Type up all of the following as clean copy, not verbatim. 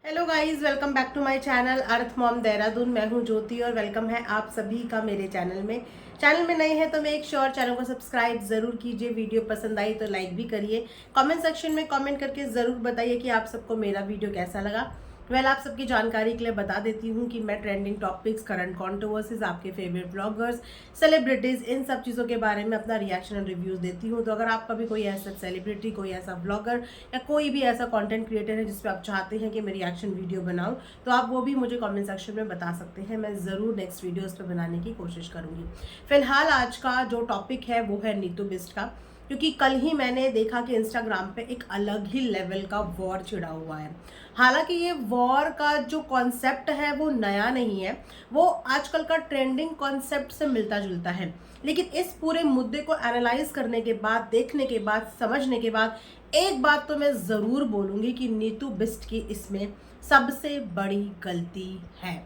Hello guys, welcome back to my channel Earth Mom Dehradun. मैं हूं ज्योति और वेलकम है आप सभी का मेरे चैनल में नए हैं तो मेक श्योर चैनल को सब्सक्राइब जरूर कीजिए। वीडियो पसंद आई तो लाइक भी करिए। कमेंट सेक्शन में कमेंट करके ज़रूर बताइए कि आप सबको मेरा वीडियो कैसा लगा। आप सबकी जानकारी के लिए बता देती हूँ कि मैं ट्रेंडिंग टॉपिक्स, करंट कॉन्ट्रोवर्सीज, आपके फेवरेट ब्लॉगर्स, सेलिब्रिटीज़, इन सब चीज़ों के बारे में अपना रिएक्शन एंड रिव्यूज़ देती हूँ। तो अगर आपका भी कोई ऐसा सेलिब्रिटी, कोई ऐसा ब्लॉगर या कोई भी ऐसा कंटेंट क्रिएटर है जिस पे आप चाहते हैं कि मैं रिएक्शन वीडियो बनाऊं, तो आप वो भी मुझे कमेंट सेक्शन में बता सकते हैं। मैं ज़रूर नेक्स्ट वीडियो उस पर बनाने की कोशिश करूँगी। फिलहाल आज का जो टॉपिक है वो है नीतू बिस्ट का, क्योंकि कल ही मैंने देखा कि इंस्टाग्राम पे एक अलग ही लेवल का वॉर छिड़ा हुआ है। हालांकि ये वॉर का जो कॉन्सेप्ट है वो नया नहीं है, वो आजकल का ट्रेंडिंग कॉन्सेप्ट से मिलता जुलता है। लेकिन इस पूरे मुद्दे को एनालाइज करने के बाद, देखने के बाद, समझने के बाद एक बात तो मैं ज़रूर बोलूँगी कि नीतू बिस्ट की इसमें सबसे बड़ी गलती है।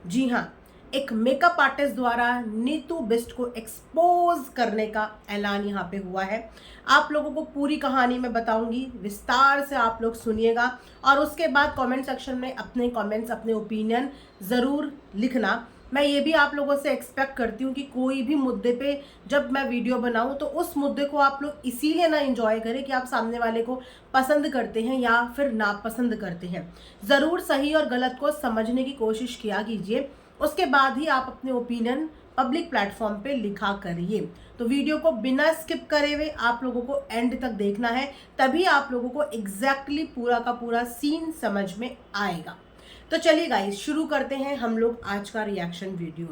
जी हाँ, एक मेकअप आर्टिस्ट द्वारा नीतू बिस्ट को एक्सपोज करने का ऐलान यहाँ पे हुआ है। आप लोगों को पूरी कहानी मैं बताऊंगी, विस्तार से आप लोग सुनिएगा और उसके बाद कमेंट सेक्शन में अपने कमेंट्स, अपने ओपिनियन ज़रूर लिखना। मैं ये भी आप लोगों से एक्सपेक्ट करती हूँ कि कोई भी मुद्दे पे जब मैं वीडियो बनाऊँ तो उस मुद्दे को आप लोग इसीलिए ना एंजॉय करें कि आप सामने वाले को पसंद करते हैं या फिर नापसंद करते हैं। ज़रूर सही और गलत को समझने की कोशिश किया कीजिए, उसके बाद ही आप अपने ओपिनियन पब्लिक प्लेटफॉर्म पे लिखा करिए। तो वीडियो को बिना स्किप करे हुए आप लोगों को एंड तक देखना है, तभी आप लोगों को एग्जैक्टली पूरा का पूरा सीन समझ में आएगा। तो चलिए गाइस, शुरू करते हैं हम लोग आज का रिएक्शन वीडियो।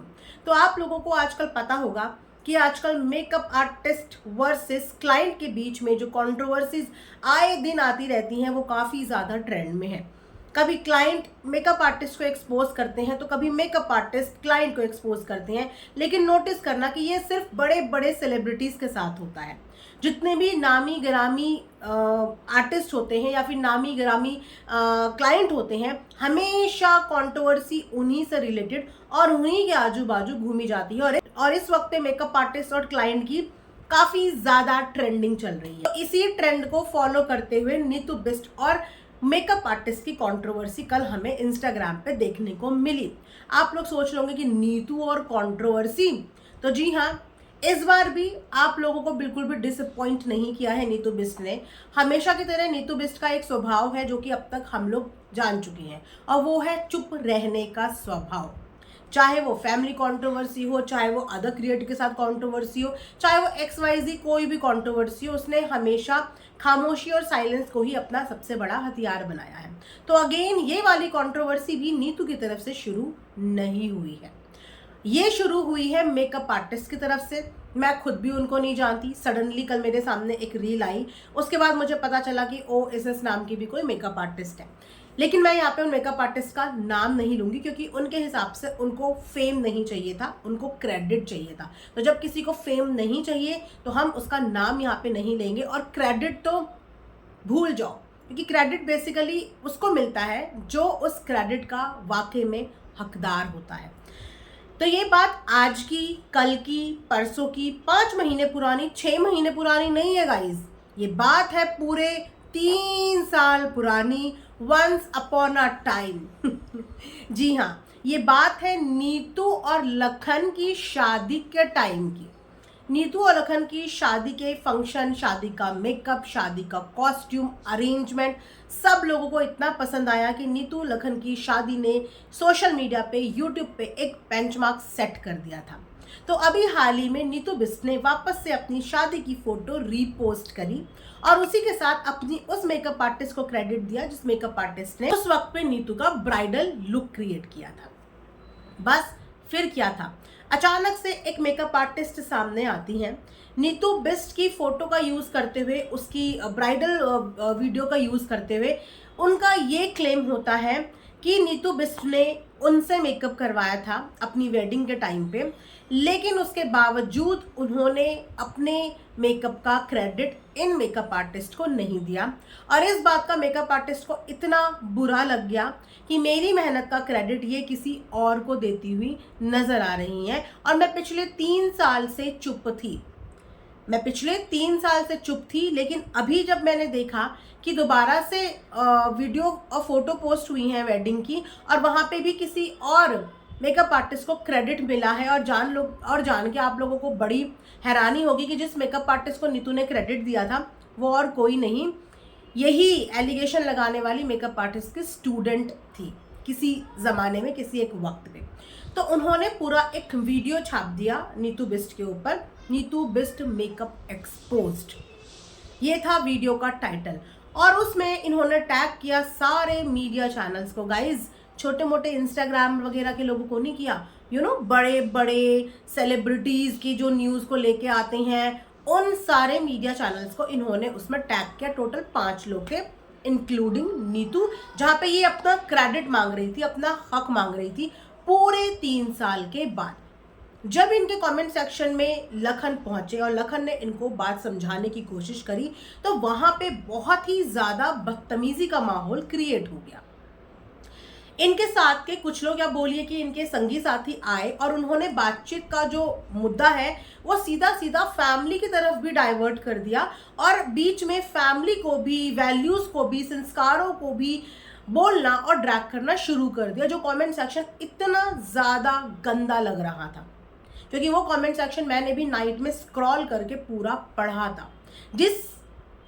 तो आप लोगों को आजकल पता होगा कि आजकल मेकअप आर्टिस्ट वर्सेस क्लाइंट के बीच में जो कंट्रोवर्सीज आए दिन आती रहती हैं वो काफ़ी ज़्यादा ट्रेंड में है। कभी क्लाइंट मेकअप आर्टिस्ट को एक्सपोज करते हैं तो कभी मेकअप आर्टिस्ट क्लाइंट को एक्सपोज करते हैं। लेकिन नोटिस करना कि ये सिर्फ बड़े बड़े सेलिब्रिटीज़ के साथ होता है। जितने भी नामी गिरामी आर्टिस्ट होते हैं या फिर नामी गिरामी क्लाइंट होते हैं, हमेशा कंट्रोवर्सी उन्हीं से रिलेटेड और उन्हीं के आजू बाजू घूमी जाती है। और इस वक्त पे मेकअप आर्टिस्ट और क्लाइंट की काफ़ी ज़्यादा ट्रेंडिंग चल रही है। तो इसी ट्रेंड को फॉलो करते हुए नीतू बिस्ट और मेकअप आर्टिस्ट की कंट्रोवर्सी कल हमें इंस्टाग्राम पे देखने को मिली। आप लोग सोच लोगे कि नीतू और कंट्रोवर्सी, तो जी हाँ, इस बार भी आप लोगों को बिल्कुल भी डिसअपॉइंट नहीं किया है नीतू बिस्ट ने। हमेशा की तरह नीतू बिस्ट का एक स्वभाव है जो कि अब तक हम लोग जान चुके हैं, और वो है चुप रहने का स्वभाव। चाहे वो फैमिली कंट्रोवर्सी हो, चाहे वो अदर क्रिएटर के साथ कंट्रोवर्सी हो, चाहे वो XYZ कोई भी कंट्रोवर्सी हो, उसने हमेशा खामोशी और साइलेंस को ही अपना सबसे बड़ा हथियार बनाया है। तो अगेन ये वाली कंट्रोवर्सी भी नीतू की तरफ से शुरू नहीं हुई है, ये शुरू हुई है मेकअप आर्टिस्ट की तरफ से। मैं खुद भी उनको नहीं जानती, सडनली कल मेरे सामने एक रील आई, उसके बाद मुझे पता चला कि OSS नाम की भी कोई मेकअप आर्टिस्ट है। लेकिन मैं यहाँ पे उन मेकअप आर्टिस्ट का नाम नहीं लूंगी, क्योंकि उनके हिसाब से उनको फेम नहीं चाहिए था, उनको क्रेडिट चाहिए था। तो जब किसी को फेम नहीं चाहिए तो हम उसका नाम यहाँ पे नहीं लेंगे, और क्रेडिट तो भूल जाओ, क्योंकि क्रेडिट बेसिकली उसको मिलता है जो उस क्रेडिट का वाकई में हकदार होता है। तो ये बात आज की, कल की, परसों की, 5 महीने पुरानी, 6 महीने पुरानी नहीं है गाइज। ये बात है पूरे 3 साल पुरानी, वंस अपॉन अ टाइम। जी हाँ, ये बात है नीतू और लखन की शादी के टाइम की। नीतू और लखन की शादी के फंक्शन, शादी का मेकअप, शादी का कॉस्ट्यूम अरेंजमेंट सब लोगों को इतना पसंद आया कि नीतू लखन की शादी ने सोशल मीडिया पे, यूट्यूब पे एक बेंचमार्क सेट कर दिया था। तो अभी हाल ही में नीतू बिस्ट ने वापस से अपनी शादी की फोटो रीपोस्ट करी और उसी के साथ अपनी उस मेकअप आर्टिस्ट को क्रेडिट दिया जिस मेकअप आर्टिस्ट ने उस वक्त पे नीतू का ब्राइडल लुक क्रिएट किया था। बस फिर क्या था, अचानक से एक मेकअप आर्टिस्ट सामने आती हैं, नीतू बिस्ट की फोटो का यूज़ करते हुए, उसकी ब्राइडल वीडियो का यूज़ करते हुए उनका ये क्लेम होता है कि नीतू बिस्ट ने उनसे मेकअप करवाया था अपनी वेडिंग के टाइम पे, लेकिन उसके बावजूद उन्होंने अपने मेकअप का क्रेडिट इन मेकअप आर्टिस्ट को नहीं दिया। और इस बात का मेकअप आर्टिस्ट को इतना बुरा लग गया कि मेरी मेहनत का क्रेडिट ये किसी और को देती हुई नजर आ रही हैं, और मैं पिछले 3 साल से चुप थी। मैं पिछले 3 साल से चुप थी, लेकिन अभी जब मैंने देखा कि दोबारा से वीडियो और फोटो पोस्ट हुई हैं वेडिंग की, और वहाँ पे भी किसी और मेकअप आर्टिस्ट को क्रेडिट मिला है, और जान के आप लोगों को बड़ी हैरानी होगी कि जिस मेकअप आर्टिस्ट को नीतू ने क्रेडिट दिया था वो और कोई नहीं, यही एलिगेशन लगाने वाली मेकअप आर्टिस्ट की स्टूडेंट थी किसी ज़माने में, किसी एक वक्त पे। तो उन्होंने पूरा एक वीडियो छाप दिया नीतू बिस्ट के ऊपर, नीतू बिस्ट मेकअप एक्सपोज्ड, ये था वीडियो का टाइटल। और उसमें इन्होंने टैग किया सारे मीडिया चैनल्स को। गाइज, छोटे मोटे इंस्टाग्राम वगैरह के लोगों को नहीं किया, बड़े बड़े सेलिब्रिटीज़ की जो न्यूज़ को लेके आते हैं, उन सारे मीडिया चैनल्स को इन्होंने उसमें टैग किया। टोटल 5 लोग थे, इंक्लूडिंग नीतू, जहाँ पे ये अपना क्रेडिट मांग रही थी, अपना हक मांग रही थी पूरे 3 साल के बाद। जब इनके कमेंट सेक्शन में लखन पहुंचे और लखन ने इनको बात समझाने की कोशिश करी, तो वहां पे बहुत ही ज्यादा बदतमीजी का माहौल क्रिएट हो गया। इनके साथ के कुछ लोग, या बोलिए कि इनके संगी साथी आए और उन्होंने बातचीत का जो मुद्दा है वो सीधा सीधा फैमिली की तरफ भी डाइवर्ट कर दिया, और बीच में फैमिली को भी, वैल्यूज को भी, संस्कारों को भी बोलना और ड्रैग करना शुरू कर दिया, जो कमेंट सेक्शन इतना ज्यादा गंदा लग रहा था। क्योंकि वो कमेंट सेक्शन मैंने भी नाइट में स्क्रॉल करके पूरा पढ़ा था, जिस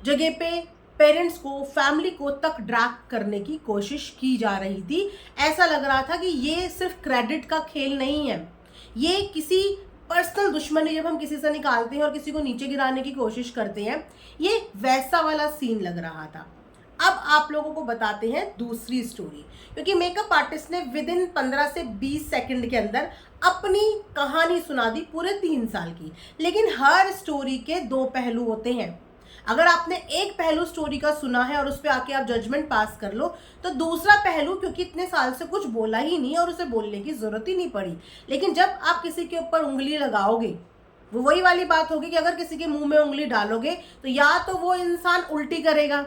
जगह पे पेरेंट्स को, फैमिली को तक ड्रैग करने की कोशिश की जा रही थी। ऐसा लग रहा था कि ये सिर्फ क्रेडिट का खेल नहीं है, ये किसी पर्सनल दुश्मनी जब हम किसी से निकालते हैं और किसी को नीचे गिराने की कोशिश करते हैं, ये वैसा वाला सीन लग रहा था। अब आप लोगों को बताते हैं दूसरी स्टोरी, क्योंकि मेकअप आर्टिस्ट ने विद इन 15 से 20 सेकंड के अंदर अपनी कहानी सुना दी पूरे 3 साल की। लेकिन हर स्टोरी के 2 पहलू होते हैं। अगर आपने एक पहलू स्टोरी का सुना है और उस पर आके आप जजमेंट पास कर लो, तो दूसरा पहलू, क्योंकि इतने साल से कुछ बोला ही नहीं और उसे बोलने की जरूरत ही नहीं पड़ी, लेकिन जब आप किसी के ऊपर उंगली लगाओगे, वो वही वाली बात होगी कि अगर किसी के मुंह में उंगली डालोगे तो या तो वो इंसान उल्टी करेगा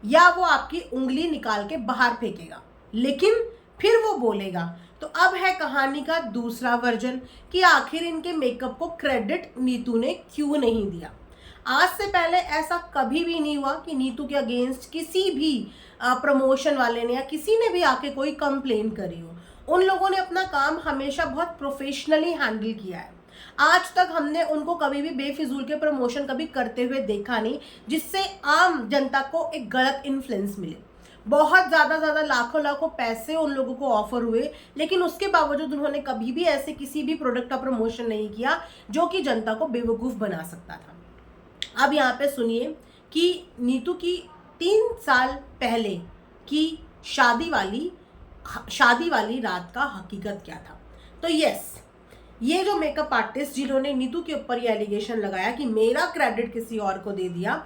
या वो आपकी उंगली निकाल के बाहर फेंकेगा, लेकिन फिर वो बोलेगा। तो अब है कहानी का दूसरा वर्जन कि आखिर इनके मेकअप को क्रेडिट नीतू ने क्यों नहीं दिया। आज से पहले ऐसा कभी भी नहीं हुआ कि नीतू के अगेंस्ट किसी भी प्रमोशन वाले ने या किसी ने भी आके कोई कंप्लेन करी हो। उन लोगों ने अपना काम हमेशा बहुत प्रोफेशनली हैंडल किया है। आज तक हमने उनको कभी भी बेफिजूल के प्रमोशन कभी करते हुए देखा नहीं, जिससे आम जनता को एक गलत इन्फ्लुएंस मिले। बहुत ज़्यादा लाखों पैसे उन लोगों को ऑफर हुए, लेकिन उसके बावजूद उन्होंने कभी भी ऐसे किसी भी प्रोडक्ट का प्रमोशन नहीं किया जो कि जनता को बेवकूफ़ बना सकता था। अब यहाँ पे सुनिए कि नीतू की 3 साल पहले की शादी वाली रात का हकीकत क्या था। तो यस, ये जो मेकअप आर्टिस्ट जिन्होंने नीतू के ऊपर ये एलिगेशन लगाया कि मेरा क्रेडिट किसी और को दे दिया,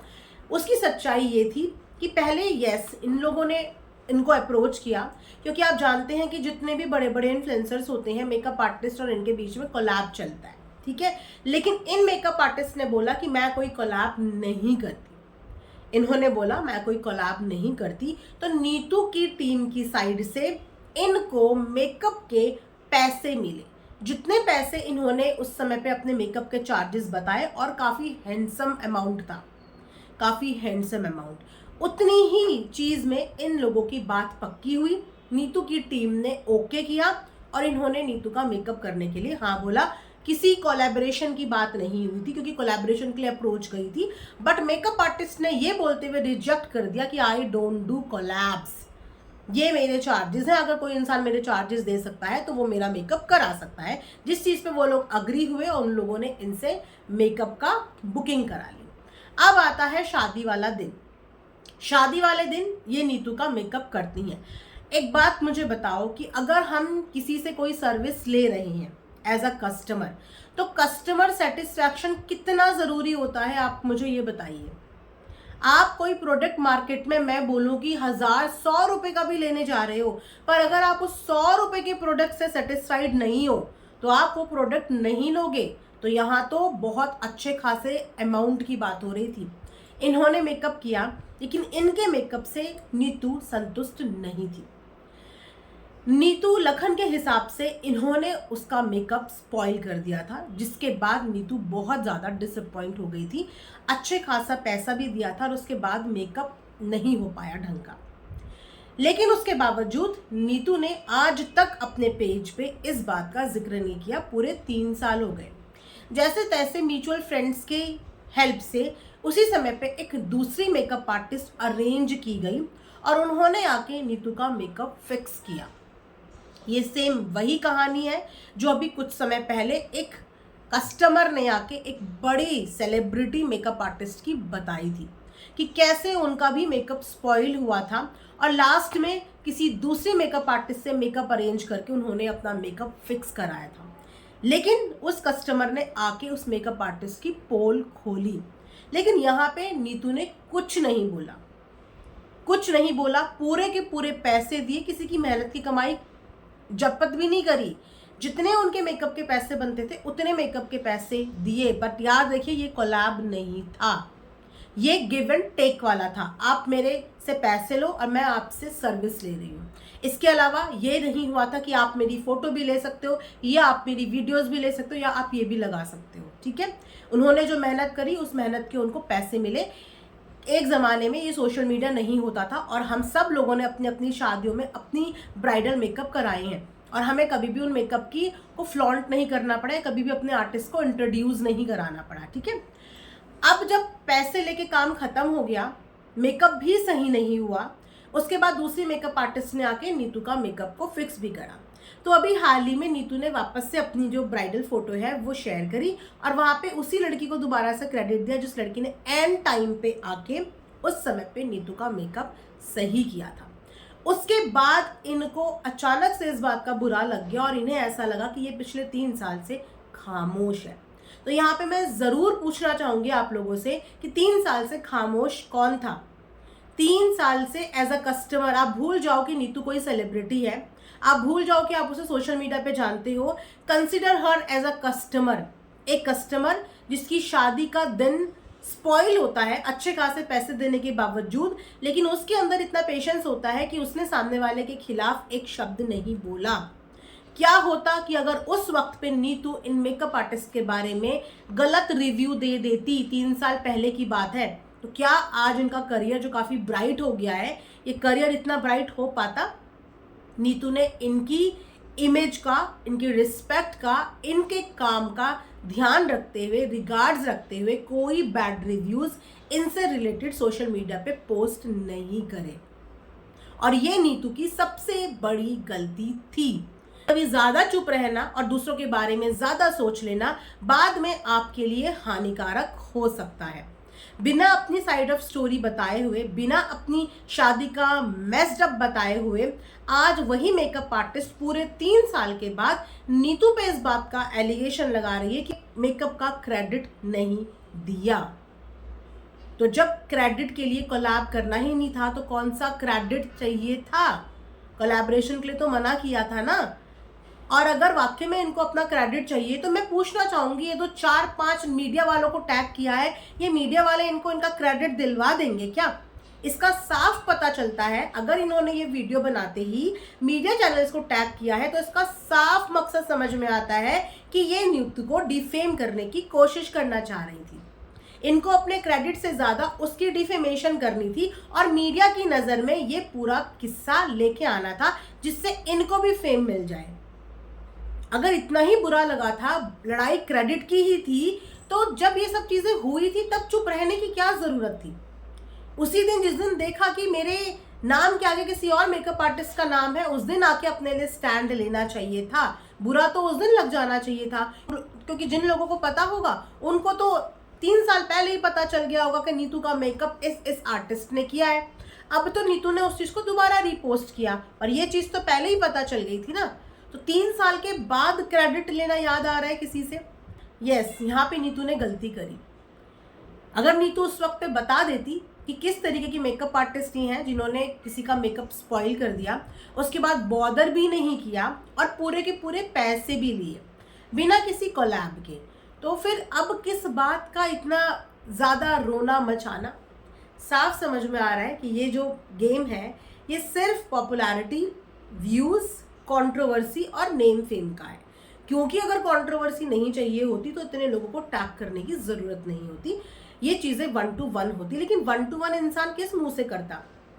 उसकी सच्चाई ये थी कि पहले इन लोगों ने इनको अप्रोच किया, क्योंकि आप जानते हैं कि जितने भी बड़े बड़े इन्फ्लुएंसर्स होते हैं, मेकअप आर्टिस्ट और इनके बीच में कोलैब चलता है, ठीक है। लेकिन इन मेकअप आर्टिस्ट ने बोला कि मैं कोई कोलैब नहीं करती। इन्होंने बोला मैं कोई कोलैब नहीं करती। तो नीतू की टीम की साइड से इनको मेकअप के पैसे मिले, जितने पैसे इन्होंने उस समय पे अपने मेकअप के चार्जेस बताए, और काफ़ी हैंडसम अमाउंट था, काफ़ी हैंडसम अमाउंट। उतनी ही चीज़ में इन लोगों की बात पक्की हुई, नीतू की टीम ने ओके किया और इन्होंने नीतू का मेकअप करने के लिए हाँ बोला। किसी कोलैबोरेशन की बात नहीं हुई थी, क्योंकि कोलैबोरेशन के लिए अप्रोच गई थी, बट मेकअप आर्टिस्ट ने ये बोलते हुए रिजेक्ट कर दिया कि आई डोंट डू कोलैब्स, ये मेरे चार्जेस हैं, अगर कोई इंसान मेरे चार्जेस दे सकता है तो वो मेरा मेकअप करा सकता है। जिस चीज़ पे वो लोग अग्री हुए और उन लोगों ने इनसे मेकअप का बुकिंग करा ली। अब आता है शादी वाला दिन। शादी वाले दिन ये नीतू का मेकअप करती हैं। एक बात मुझे बताओ कि अगर हम किसी से कोई सर्विस ले रहे हैं एज अ कस्टमर, तो कस्टमर सेटिस्फैक्शन कितना ज़रूरी होता है, आप मुझे ये बताइए। आप कोई प्रोडक्ट मार्केट में, मैं बोलूँ कि 1000-100 रुपये का भी लेने जा रहे हो, पर अगर आप उस 100 रुपये के प्रोडक्ट से सेटिस्फाइड नहीं हो तो आप वो प्रोडक्ट नहीं लोगे। तो यहाँ तो बहुत अच्छे खासे अमाउंट की बात हो रही थी। इन्होंने मेकअप किया, लेकिन इनके मेकअप से नीतू संतुष्ट नहीं थी। नीतू लखन के हिसाब से इन्होंने उसका मेकअप स्पॉइल कर दिया था, जिसके बाद नीतू बहुत ज़्यादा डिसअपॉइंट हो गई थी। अच्छे खासा पैसा भी दिया था और उसके बाद मेकअप नहीं हो पाया ढंग का। लेकिन उसके बावजूद नीतू ने आज तक अपने पेज पे इस बात का जिक्र नहीं किया। पूरे 3 साल हो गए। जैसे तैसे म्यूचुअल फ्रेंड्स के हेल्प से उसी समय पे एक दूसरी मेकअप आर्टिस्ट अरेंज की गई और उन्होंने आके नीतू का मेकअप फिक्स किया। ये सेम वही कहानी है जो अभी कुछ समय पहले एक कस्टमर ने आके एक बड़ी सेलिब्रिटी मेकअप आर्टिस्ट की बताई थी कि कैसे उनका भी मेकअप स्पॉइल हुआ था और लास्ट में किसी दूसरी मेकअप आर्टिस्ट से मेकअप अरेंज करके उन्होंने अपना मेकअप फिक्स कराया था। लेकिन उस कस्टमर ने आके उस मेकअप आर्टिस्ट की पोल खोली, लेकिन यहाँ पे नीतू ने कुछ नहीं बोला, कुछ नहीं बोला। पूरे के पूरे पैसे दिए, किसी की मेहनत की कमाई जपत भी नहीं करी। जितने उनके मेकअप के पैसे बनते थे उतने मेकअप के पैसे दिए। बट याद रखिए, ये कोलैब नहीं था, ये गिव एंड टेक वाला था। आप मेरे से पैसे लो और मैं आपसे सर्विस ले रही हूँ। इसके अलावा ये नहीं हुआ था कि आप मेरी फोटो भी ले सकते हो या आप मेरी वीडियोस भी ले सकते हो या आप ये भी लगा सकते हो। ठीक है, उन्होंने जो मेहनत करी उस मेहनत के उनको पैसे मिले। एक ज़माने में ये सोशल मीडिया नहीं होता था और हम सब लोगों ने अपनी अपनी शादियों में अपनी ब्राइडल मेकअप कराए हैं और हमें कभी भी उन मेकअप की को फ्लॉन्ट नहीं करना पड़ा, कभी भी अपने आर्टिस्ट को इंट्रोड्यूस नहीं कराना पड़ा। ठीक है, अब जब पैसे लेके काम खत्म हो गया, मेकअप भी सही नहीं हुआ, उसके बाद दूसरी मेकअप आर्टिस्ट ने आके नीतू का मेकअप को फिक्स भी करा। तो अभी हाल ही में नीतू ने वापस से अपनी जो ब्राइडल फोटो है वो शेयर करी और वहां पे उसी लड़की को दोबारा से क्रेडिट दिया जिस लड़की ने एंड टाइम पे आके उस समय पे नीतू का मेकअप सही किया था। उसके बाद इनको अचानक से इस बात का बुरा लग गया और इन्हें ऐसा लगा कि ये पिछले 3 साल से खामोश है। तो यहाँ पे मैं जरूर पूछना चाहूंगी आप लोगों से कि 3 साल से खामोश कौन था? 3 साल से एज अ कस्टमर आप भूल जाओ कि नीतू कोई सेलिब्रिटी है, आप भूल जाओ कि आप उसे सोशल मीडिया पे जानते हो। Consider her as a customer, एक कस्टमर जिसकी शादी का दिन स्पॉइल होता है अच्छे खासे पैसे देने के बावजूद, लेकिन उसके अंदर इतना पेशेंस होता है कि उसने सामने वाले के खिलाफ एक शब्द नहीं बोला। क्या होता कि अगर उस वक्त पे नीतू इन मेकअप आर्टिस्ट के बारे में गलत रिव्यू दे देती, 3 साल पहले की बात है, तो क्या आज इनका करियर जो काफी ब्राइट हो गया है, ये करियर इतना ब्राइट हो पाता? नीतू ने इनकी इमेज का, इनकी रिस्पेक्ट का, इनके काम का ध्यान रखते हुए, रिगार्ड्स रखते हुए कोई बैड रिव्यूज इनसे रिलेटेड सोशल मीडिया पे पोस्ट नहीं करे और ये नीतू की सबसे बड़ी गलती थी। कभी ज्यादा चुप रहना और दूसरों के बारे में ज्यादा सोच लेना बाद में आपके लिए हानिकारक हो सकता है। बिना अपनी साइड ऑफ स्टोरी बताए हुए, बिना अपनी शादी का मेस्ड अप बताए हुए आज वही मेकअप आर्टिस्ट पूरे 3 साल के बाद नीतू पे इस बात का एलिगेशन लगा रही है कि मेकअप का क्रेडिट नहीं दिया। तो जब क्रेडिट के लिए कोलैब करना ही नहीं था तो कौन सा क्रेडिट चाहिए था? कोलैबोरेशन के लिए तो मना किया था ना। और अगर वाकई में इनको अपना क्रेडिट चाहिए तो मैं पूछना चाहूंगी, ये तो 4-5 मीडिया वालों को टैग किया है, ये मीडिया वाले इनको इनका क्रेडिट दिलवा देंगे क्या? इसका साफ पता चलता है, अगर इन्होंने ये वीडियो बनाते ही मीडिया चैनल्स को टैग किया है तो इसका साफ मकसद समझ में आता है कि ये नीतू को डिफेम करने की कोशिश करना चाह रही थी। इनको अपने क्रेडिट से ज्यादा उसकी डिफेमेशन करनी थी और मीडिया की नजर में ये पूरा किस्सा लेके आना था जिससे इनको भी फेम मिल जाए। अगर इतना ही बुरा लगा था, लड़ाई क्रेडिट की ही थी, तो जब ये सब चीजें हुई थी तब चुप रहने की क्या जरूरत थी? उसी दिन जिस दिन देखा कि मेरे नाम के आगे किसी और मेकअप आर्टिस्ट का नाम है, उस दिन आके अपने लिए स्टैंड लेना चाहिए था। बुरा तो उस दिन लग जाना चाहिए था, क्योंकि जिन लोगों को पता होगा उनको तो 3 साल पहले ही पता चल गया होगा कि नीतू का मेकअप इस आर्टिस्ट ने किया है। अब तो नीतू ने उस चीज को दोबारा रिपोस्ट किया और ये चीज तो पहले ही पता चल गई थी ना। तो 3 साल के बाद क्रेडिट लेना याद आ रहा है किसी से? यस, यहाँ पे नीतू ने गलती करी। अगर नीतू उस वक्त पे बता देती कि किस तरीके की मेकअप आर्टिस्ट ही हैं जिन्होंने किसी का मेकअप स्पॉइल कर दिया, उसके बाद बॉदर भी नहीं किया और पूरे के पूरे पैसे भी लिए बिना किसी कोलैब के, तो फिर अब किस बात का इतना ज़्यादा रोना मचाना? साफ समझ में आ रहा है कि ये जो गेम है ये सिर्फ पॉपुलैरिटी, व्यूज़ कंट्रोवर्सी और नेम फेम का है। क्योंकि अगर कंट्रोवर्सी नहीं चाहिए होती तो इतने लोगों को टैग करने की जरूरत नहीं होती, ये चीजें 1 to 1 होती। लेकिन 1 to 1 इंसान किस मुंह से करता?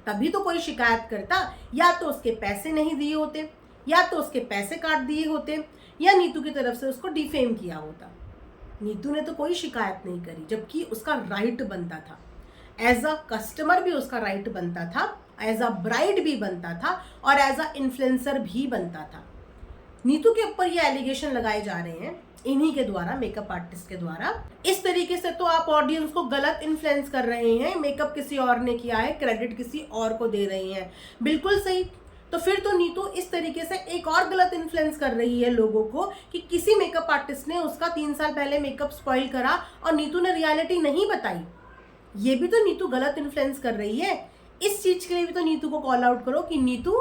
तभी तो कोई शिकायत करता, या तो उसके पैसे नहीं दिए होते, या तो उसके पैसे काट दिए होते, या नीतू की तरफ से उसको डिफेम किया होता। नीतू ने तो कोई शिकायत नहीं करी, जबकि उसका राइट बनता था। एज अ कस्टमर भी उसका राइट बनता था, एज अ ब्राइड भी बनता था, और एज अ इन्फ्लुएंसर भी बनता था। नीतू के ऊपर ये एलिगेशन लगाए जा रहे हैं इन्हीं के द्वारा, मेकअप आर्टिस्ट के द्वारा। इस तरीके से तो आप ऑडियंस को गलत इन्फ्लुएंस कर रहे हैं। मेकअप किसी और ने किया है, क्रेडिट किसी और को दे रहे हैं। बिल्कुल सही। तो फिर तो नीतू इस तरीके से एक और गलत इन्फ्लुएंस कर रही है लोगों को कि किसी मेकअप आर्टिस्ट ने उसका 3 साल पहले मेकअप स्पॉइल करा और नीतू ने रियलिटी नहीं बताई। ये भी तो नीतू गलत इन्फ्लुएंस कर रही है। इस चीज के लिए भी तो नीतू को कॉल आउट करो कि नीतू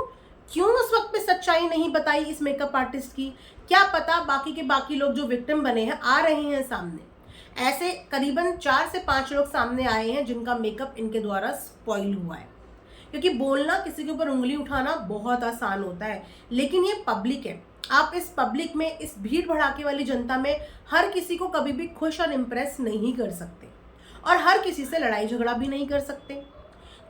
क्यों उस वक्त पे सच्चाई नहीं बताई इस मेकअप आर्टिस्ट की। क्या पता बाकी के बाकी लोग जो विक्टिम बने हैं आ रहे हैं सामने। ऐसे करीबन 4 से 5 लोग सामने आए हैं जिनका मेकअप इनके द्वारा स्पॉइल हुआ है। क्योंकि बोलना, किसी के ऊपर उंगली उठाना बहुत आसान होता है, लेकिन ये पब्लिक है। आप इस पब्लिक में, इस भीड़ भड़ाके वाली जनता में हर किसी को कभी भी खुश और इम्प्रेस नहीं कर सकते, और हर किसी से लड़ाई झगड़ा भी नहीं कर सकते।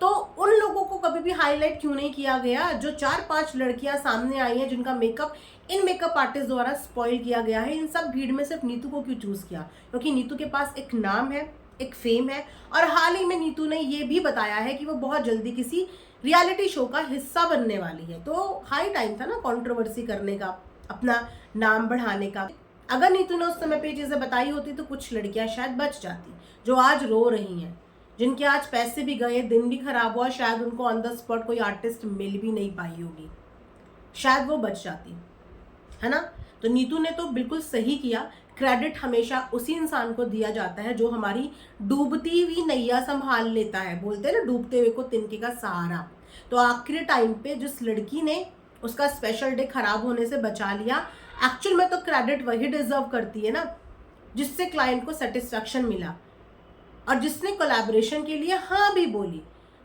तो उन लोगों को कभी भी हाईलाइट क्यों नहीं किया गया जो 4-5 लड़कियां सामने आई हैं जिनका मेकअप इन मेकअप आर्टिस्ट द्वारा स्पॉइल किया गया है? इन सब भीड़ में सिर्फ नीतू को क्यों चूज किया? क्योंकि नीतू के पास एक नाम है, एक फेम है, और हाल ही में नीतू ने ये भी बताया है कि वो बहुत जल्दी किसी रियलिटी शो का हिस्सा बनने वाली है। तो हाई टाइम था ना कंट्रोवर्सी करने का, अपना नाम बढ़ाने का। अगर नीतू ने उस समय पे चीजें बताई होती तो कुछ लड़कियां शायद बच जाती, जो आज रो रही हैं, जिनके आज पैसे भी गए, दिन भी खराब हुआ, शायद उनको ऑन द स्पॉट कोई आर्टिस्ट मिल भी नहीं पाई होगी, शायद वो बच जाती, है ना। तो नीतू ने तो बिल्कुल सही किया। क्रेडिट हमेशा उसी इंसान को दिया जाता है जो हमारी डूबती हुई नैया संभाल लेता है। बोलते हैं ना, डूबते हुए को तिनके का सहारा। तो आखिरी टाइम पे जिस लड़की ने उसका स्पेशल डे खराब होने से बचा लिया, एक्चुअल में तो क्रेडिट वही डिजर्व करती है ना जिससे क्लाइंट को सेटिस्फैक्शन मिला, और जिसने कोलैबोरेशन के लिए हाँ भी बोली।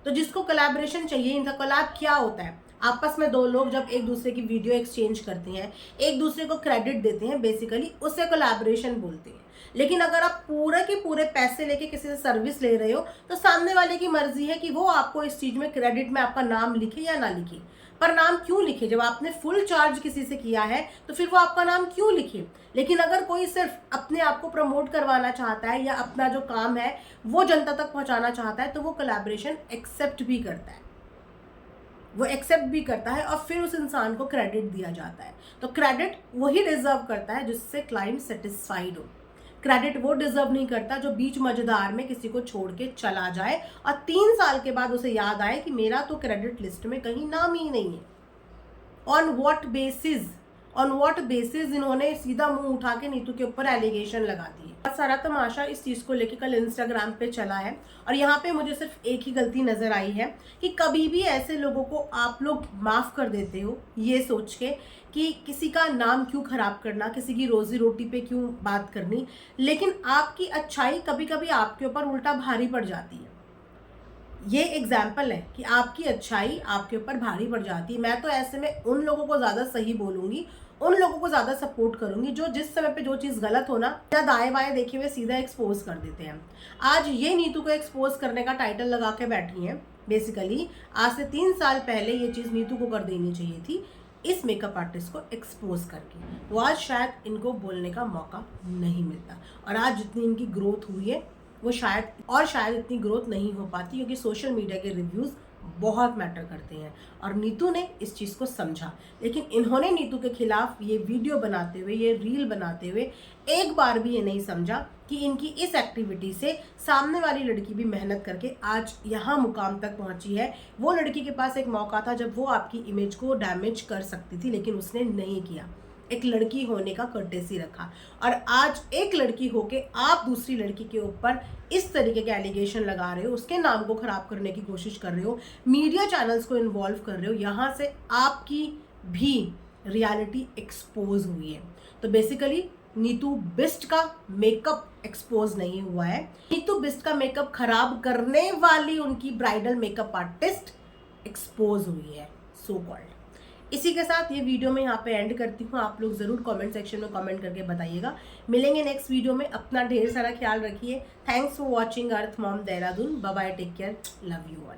तो जिसको कोलैबोरेशन चाहिए, इनका कोलैब क्या होता है? आपस में 2 लोग जब एक दूसरे की वीडियो एक्सचेंज करते हैं, एक दूसरे को क्रेडिट देते हैं, बेसिकली उसे कोलैबोरेशन बोलते हैं। लेकिन अगर आप पूरे के पूरे पैसे लेके किसी से सर्विस ले रहे हो तो सामने वाले की मर्जी है कि वो आपको इस चीज में क्रेडिट में आपका नाम लिखे या ना लिखे। पर नाम क्यों लिखे? जब आपने फुल चार्ज किसी से किया है तो फिर वो आपका नाम क्यों लिखे? लेकिन अगर कोई सिर्फ अपने आप को प्रमोट करवाना चाहता है या अपना जो काम है वो जनता तक पहुंचाना चाहता है तो वो कोलैबोरेशन एक्सेप्ट भी करता है, वो एक्सेप्ट भी करता है, और फिर उस इंसान को क्रेडिट दिया जाता है। तो क्रेडिट वही डिजर्व करता है जिससे क्लाइंट सेटिस्फाइड हो। क्रेडिट वो डिजर्व नहीं करता जो बीच मजेदार में किसी को छोड़ के चला जाए और 3 साल के बाद उसे याद आए कि मेरा तो क्रेडिट लिस्ट में कहीं नाम ही नहीं है। ऑन व्हाट बेसिस इन्होंने सीधा मुंह उठा के नीतू के ऊपर एलिगेशन लगा दिए। बहुत सारा तमाशा इस चीज को लेके कल इंस्टाग्राम पे चला है, और यहाँ पे मुझे सिर्फ एक ही गलती नजर आई है कि कभी भी ऐसे लोगों को आप लोग माफ कर देते हो ये सोच के कि किसी का नाम क्यों खराब करना, किसी की रोजी रोटी पे क्यों बात करनी। लेकिन आपकी अच्छाई कभी कभी आपके ऊपर उल्टा भारी पड़ जाती है। ये एग्जाम्पल है कि आपकी अच्छाई आपके ऊपर भारी पड़ जाती है। मैं तो ऐसे में उन लोगों को ज़्यादा सही बोलूँगी, उन लोगों को ज़्यादा सपोर्ट करूँगी जो जिस समय पे जो चीज़ गलत हो ना, या दाएं बाएं देखे हुए सीधा एक्सपोज कर देते हैं। आज ये नीतू को एक्सपोज करने का टाइटल लगा के बैठी हैं। बेसिकली आज से 3 साल पहले ये चीज़ नीतू को कर देनी चाहिए थी, इस मेकअप आर्टिस्ट को एक्सपोज करके। वो आज शायद इनको बोलने का मौका नहीं मिलता, और आज जितनी इनकी ग्रोथ हुई है वो शायद इतनी ग्रोथ नहीं हो पाती, क्योंकि सोशल मीडिया के रिव्यूज़ बहुत मैटर करते हैं। और नीतू ने इस चीज़ को समझा, लेकिन इन्होंने नीतू के खिलाफ ये वीडियो बनाते हुए, ये रील बनाते हुए एक बार भी ये नहीं समझा कि इनकी इस एक्टिविटी से सामने वाली लड़की भी मेहनत करके आज यहाँ मुकाम तक पहुँची है। वो लड़की के पास एक मौका था जब वो आपकी इमेज को डैमेज कर सकती थी, लेकिन उसने नहीं किया। एक लड़की होने का कर्टेसी रखा, और आज एक लड़की होके आप दूसरी लड़की के ऊपर इस तरीके के एलिगेशन लगा रहे हो, उसके नाम को खराब करने की कोशिश कर रहे हो, मीडिया चैनल्स को इन्वॉल्व कर रहे हो। यहाँ से आपकी भी रियलिटी एक्सपोज हुई है। तो बेसिकली नीतू बिस्ट का मेकअप एक्सपोज नहीं हुआ है, नीतू बिस्ट का मेकअप खराब करने वाली उनकी ब्राइडल मेकअप आर्टिस्ट एक्सपोज हुई है, सो कॉल्ड। इसी के साथ ये वीडियो मैं यहाँ पे एंड करती हूँ। आप लोग ज़रूर कमेंट सेक्शन में कमेंट करके बताइएगा। मिलेंगे नेक्स्ट वीडियो में। अपना ढेर सारा ख्याल रखिए। Thanks for watching Earth Mom Dehradun. Bye bye, take care, love you all.